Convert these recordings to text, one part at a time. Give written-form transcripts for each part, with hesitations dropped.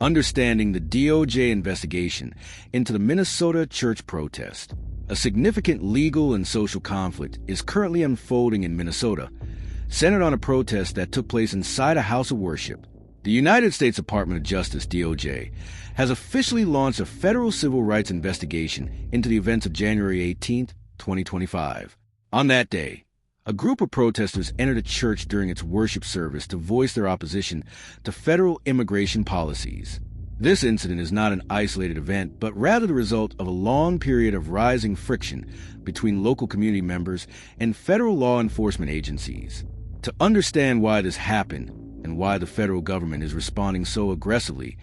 Understanding the DOJ investigation into the Minnesota church protest. A significant legal and social conflict is currently unfolding in Minnesota, centered on a protest that took place inside a house of worship. The United States Department of Justice, DOJ, has officially launched a federal civil rights investigation into the events of January 18, 2025. On that day, a group of protesters entered a church during its worship service to voice their opposition to federal immigration policies. This incident is not an isolated event, but rather the result of a long period of rising friction between local community members and federal law enforcement agencies. To understand why this happened and why the federal government is responding so aggressively,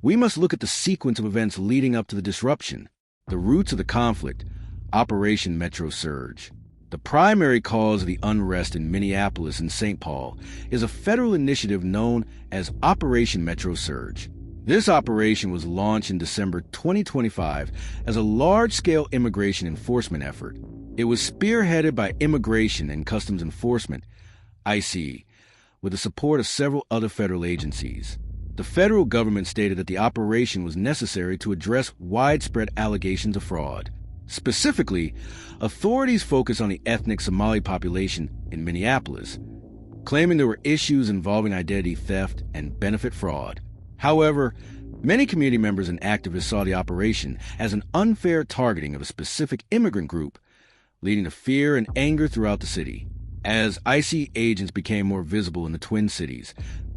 we must look at the sequence of events leading up to the disruption. The roots of the conflict, Operation Metro Surge. The primary cause of the unrest in Minneapolis and St. Paul is a federal initiative known as Operation Metro Surge. This operation was launched in December 2025 as a large-scale immigration enforcement effort. It was spearheaded by Immigration and Customs Enforcement, ICE, with the support of several other federal agencies. The federal government stated that the operation was necessary to address widespread allegations of fraud. Specifically, authorities focused on the ethnic Somali population in Minneapolis, claiming there were issues involving identity theft and benefit fraud. However, many community members and activists saw the operation as an unfair targeting of a specific immigrant group, leading to fear and anger throughout the city. As ICE agents became more visible in the Twin Cities,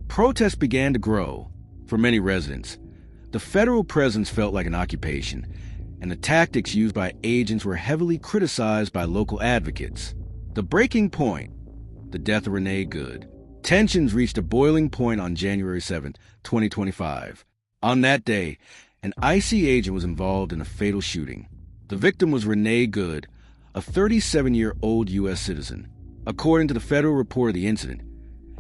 protests began to grow. For many residents, the federal presence felt like an occupation, and the tactics used by agents were heavily criticized by local advocates. The breaking point, the death of Renee Good. Tensions reached a boiling point on January 7, 2025. On that day, an ICE agent was involved in a fatal shooting. The victim was Renee Good, a 37-year-old U.S. citizen. According to the federal report of the incident,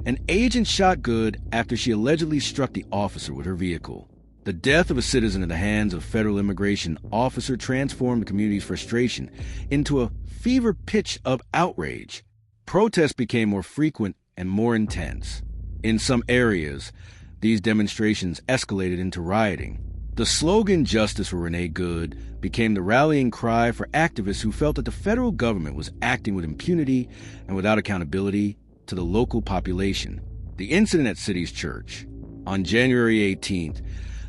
an agent shot Good after she allegedly struck the officer with her vehicle. The death of a citizen in the hands of a federal immigration officer transformed the community's frustration into a fever pitch of outrage. Protests became more frequent and more intense. In some areas, these demonstrations escalated into rioting. The slogan "Justice for Renee Good" became the rallying cry for activists who felt that the federal government was acting with impunity and without accountability to the local population. The incident at City's Church. On January 18th,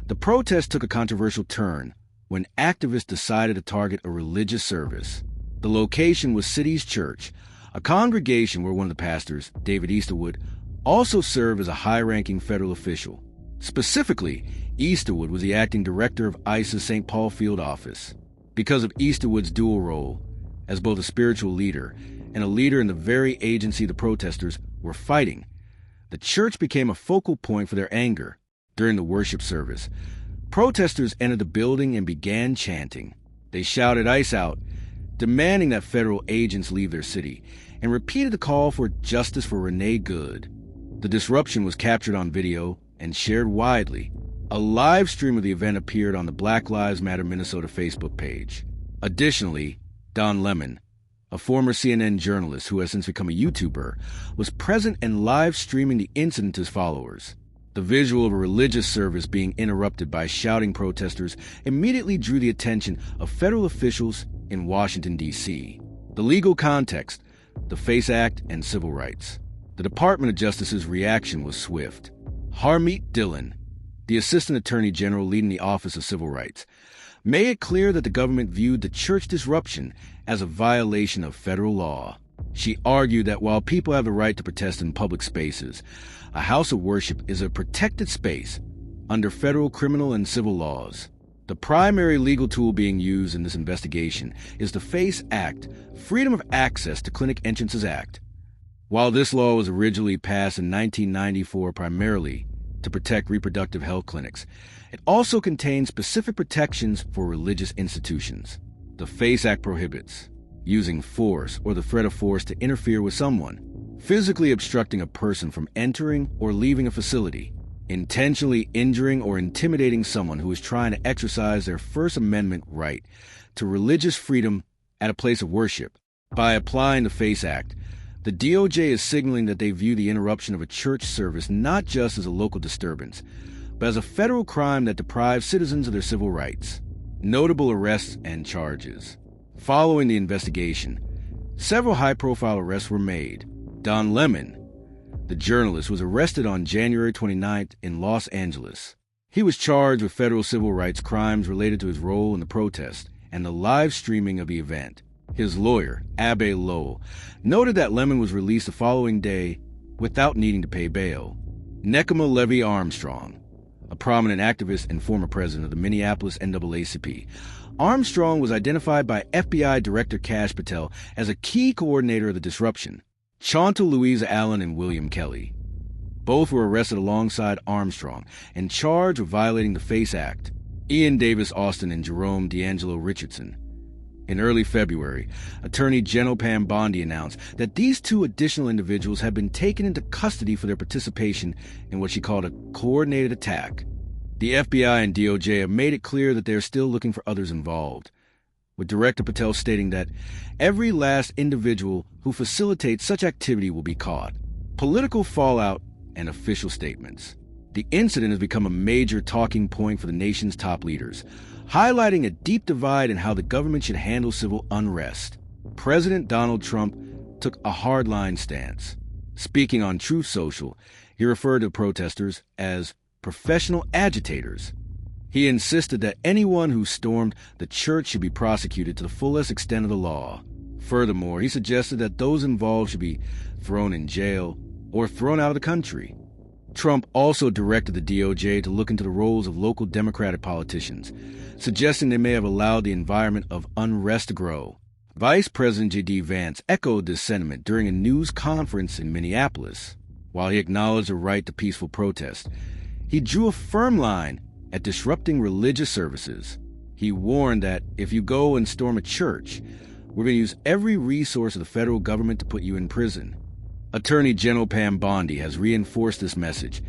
the protest took a controversial turn when activists decided to target a religious service. The location was City's Church, a congregation where one of the pastors, David Easterwood, also served as a high-ranking federal official. Specifically, Easterwood was the acting director of ICE's St. Paul field office. Because of Easterwood's dual role as both a spiritual leader and a leader in the very agency the protesters were fighting, the church became a focal point for their anger. During the worship service, protesters entered the building and began chanting. They shouted ICE out, demanding that federal agents leave their city, and repeated the call for justice for Renee Good. The disruption was captured on video and shared widely. A live stream of the event appeared on the Black Lives Matter Minnesota Facebook page. Additionally, Don Lemon, a former CNN journalist who has since become a YouTuber, was present and live streaming the incident to his followers. The visual of a religious service being interrupted by shouting protesters immediately drew the attention of federal officials in Washington, D.C. The legal context, the FACE Act, and civil rights. The Department of Justice's reaction was swift. Harmeet Dillon, the Assistant Attorney General leading the Office of Civil Rights, made it clear that the government viewed the church disruption as a violation of federal law. She argued that while people have the right to protest in public spaces, a house of worship is a protected space under federal criminal and civil laws. The primary legal tool being used in this investigation is the FACE Act, Freedom of Access to Clinic Entrances Act. While this law was originally passed in 1994 primarily to protect reproductive health clinics, it also contains specific protections for religious institutions. The FACE Act prohibits using force or the threat of force to interfere with someone, physically obstructing a person from entering or leaving a facility, intentionally injuring or intimidating someone who is trying to exercise their First Amendment right to religious freedom at a place of worship. By applying the FACE Act, the DOJ is signaling that they view the interruption of a church service not just as a local disturbance, but as a federal crime that deprives citizens of their civil rights. Notable arrests and charges. Following the investigation, several high-profile arrests were made. Don Lemon, the journalist, was arrested on January 29th in Los Angeles. He was charged with federal civil rights crimes related to his role in the protest and the live streaming of the event. His lawyer, Abe Lowell, noted that Lemon was released the following day without needing to pay bail. Nekema Levy Armstrong, a prominent activist and former president of the Minneapolis NAACP. Armstrong was identified by FBI Director Kash Patel as a key coordinator of the disruption. Chantal Louisa Allen and William Kelly. Both were arrested alongside Armstrong and charged with violating the FACE Act. Ian Davis Austin and Jerome D'Angelo Richardson. In early February, Attorney General Pam Bondi announced that these two additional individuals had been taken into custody for their participation in what she called a coordinated attack. The FBI and DOJ have made it clear that they are still looking for others involved, with Director Patel stating that every last individual who facilitates such activity will be caught. Political fallout and official statements. The incident has become a major talking point for the nation's top leaders, highlighting a deep divide in how the government should handle civil unrest. President Donald Trump took a hardline stance. Speaking on Truth Social, he referred to protesters as professional agitators. He insisted that anyone who stormed the church should be prosecuted to the fullest extent of the law. Furthermore, he suggested that those involved should be thrown in jail or thrown out of the country. Trump also directed the DOJ to look into the roles of local Democratic politicians, suggesting they may have allowed the environment of unrest to grow. Vice President J.D. Vance echoed this sentiment during a news conference in Minneapolis. While he acknowledged the right to peaceful protest, he drew a firm line at disrupting religious services. He warned that if you go and storm a church, we're going to use every resource of the federal government to put you in prison. Attorney General Pam Bondi has reinforced this message,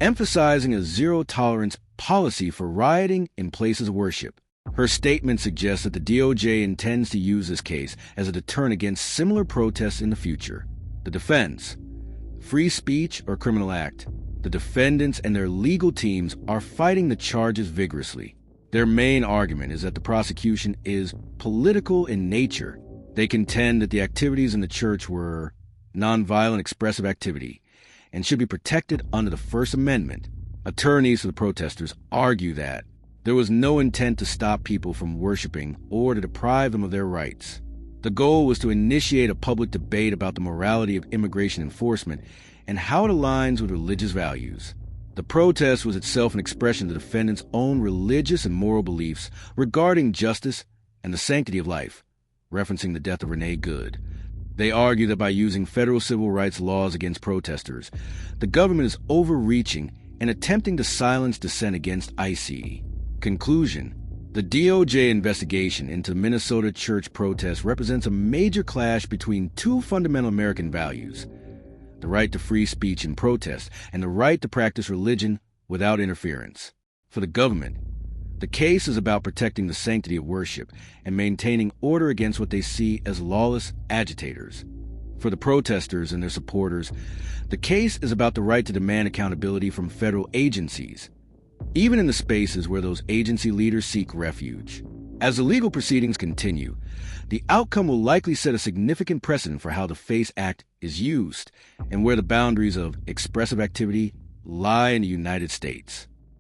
emphasizing a zero-tolerance policy for rioting in places of worship. Her statement suggests that the DOJ intends to use this case as a deterrent against similar protests in the future. The defense: free speech or criminal act. The defendants and their legal teams are fighting the charges vigorously. Their main argument is that the prosecution is political in nature. They contend that the activities in the church were nonviolent expressive activity and should be protected under the First Amendment. Attorneys for the protesters argue that there was no intent to stop people from worshiping or to deprive them of their rights. The goal was to initiate a public debate about the morality of immigration enforcement and how it aligns with religious values. The protest was itself an expression of the defendants' own religious and moral beliefs regarding justice and the sanctity of life, referencing the death of Renee Good. They argue that by using federal civil rights laws against protesters, the government is overreaching and attempting to silence dissent against ICE. Conclusion: the DOJ investigation into the Minnesota church protest represents a major clash between two fundamental American values: the right to free speech and protest, and the right to practice religion without interference. For the government, the case is about protecting the sanctity of worship and maintaining order against what they see as lawless agitators. For the protesters and their supporters, the case is about the right to demand accountability from federal agencies, even in the spaces where those agency leaders seek refuge. As the legal proceedings continue, the outcome will likely set a significant precedent for how the FACE Act is used and where the boundaries of expressive activity lie in the United States.